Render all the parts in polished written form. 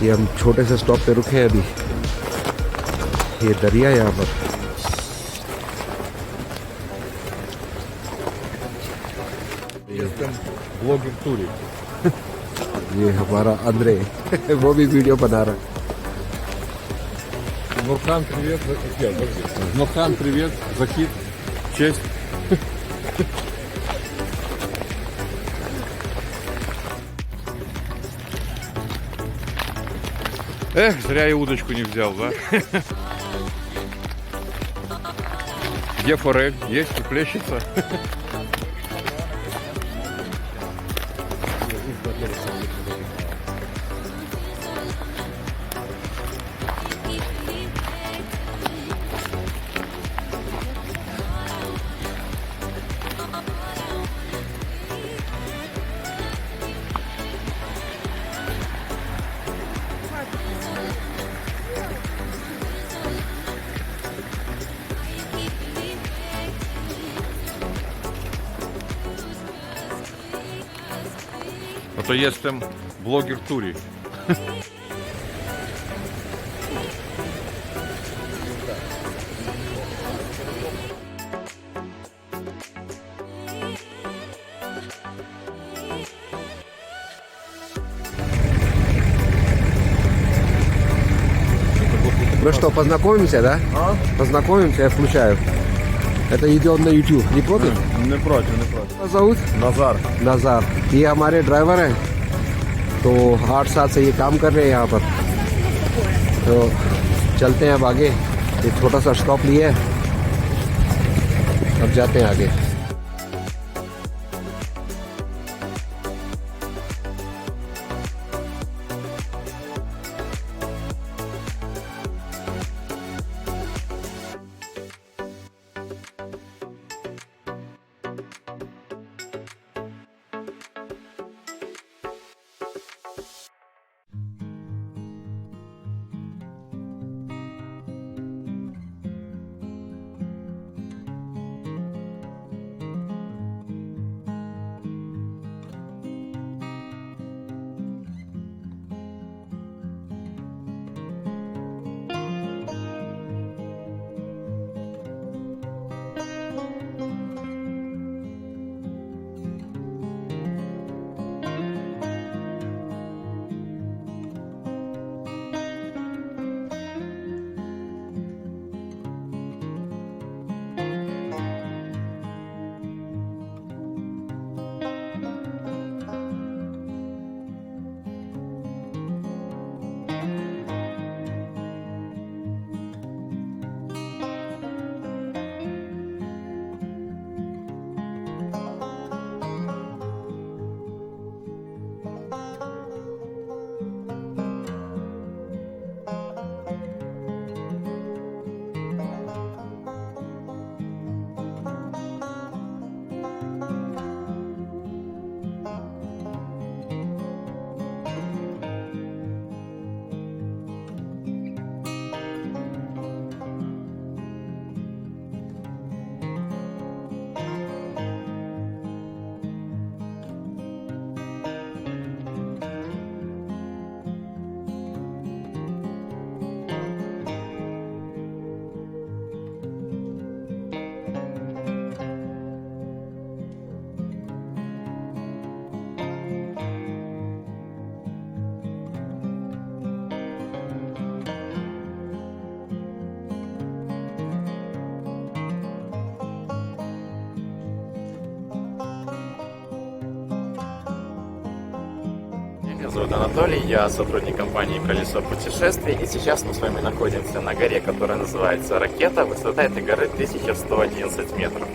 ये हम छोटे से स्टॉप पे रुके हैं अभी। ये दरिया है यहाँ पर। Блогер Тури. ये हमारा अंद्रे वो भी वीडियो बना रहा है। Нурхан, привет. Нурхан, привет. Захид. Честь. Эх, зря я удочку не взял, да? Где форель? Есть и плещется? No to jestem bloger Turi. Ну что, познакомимся, да? Познакомимся, я включаю. Это идет на YouTube, не против? Не против, не против. क्या зовут? Назар. नज़ार। ये हमारे ड्राइवर हैं, तो 8 साल से ये काम कर रहे हैं यहाँ पर। तो चलते हैं अब आगे। एक छोटा सा स्टॉप लिए है, अब जाते हैं आगे। Меня зовут Анатолий, я сотрудник компании «Колесо путешествий», и сейчас мы с вами находимся на горе, которая называется Ракета. Высота этой горы 1111 метров.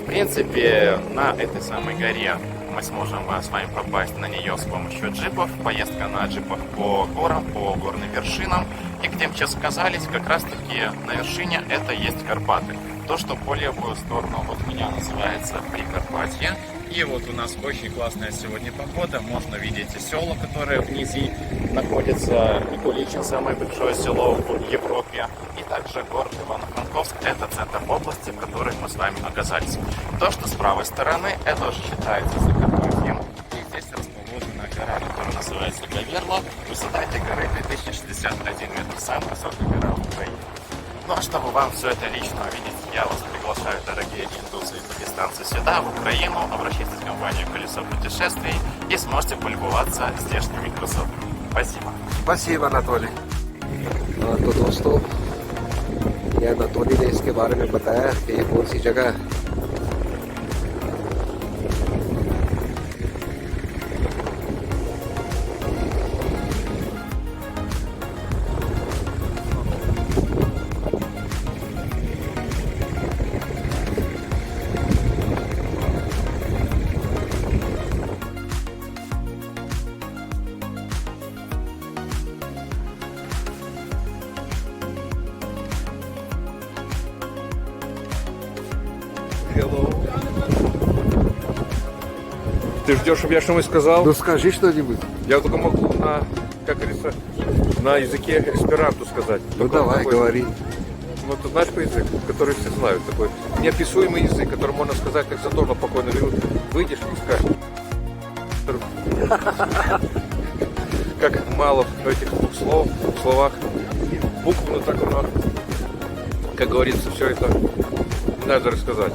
В принципе, на этой самой горе мы сможем с вами попасть на нее с помощью джипов. Поездка на джипах по горам, по горным вершинам. И где мы сейчас оказались, как раз таки на вершине это есть Карпаты. То, что по левую сторону от меня называется Прикарпатье. И вот у нас очень классная сегодня погода. Можно видеть села, которые внизи находятся. Микуличин, самое большое село в Европе. И также город Ивано-Франковск. Это центр области, в которой мы с вами оказались. То, что с правой стороны, это уже считается Закарпатьем. И здесь расположена гора, которая называется называется Говерло. Высота этой горы 2061 метр, самая высокая гора в Украине. Ну а чтобы вам все это лично увидеть, я вас приглашаю, дорогие индусы и пакистанцы, сюда, в Украину. Обращайтесь в компанию «Колесо путешествий» и сможете полюбоваться здешними красотами. Спасибо. Спасибо, Анатолий. तो दोस्तों, ये अनातोली ने इसके बारे में बताया कि ये कौन सी जगह है। Ты ждешь, чтобы я что-нибудь сказал? Ну скажи что-нибудь. Я только могу на, как говорится, на языке эсперанто сказать. Ну Такой- давай, такой- говори. Ну, ты знаешь какой язык, который все знают, такой неописуемый язык, который можно сказать, как Задорнов покойно говорил, выйдешь и скажешь. Как мало этих слов, в словах, букв, но так оно, как говорится, все это не надо рассказать.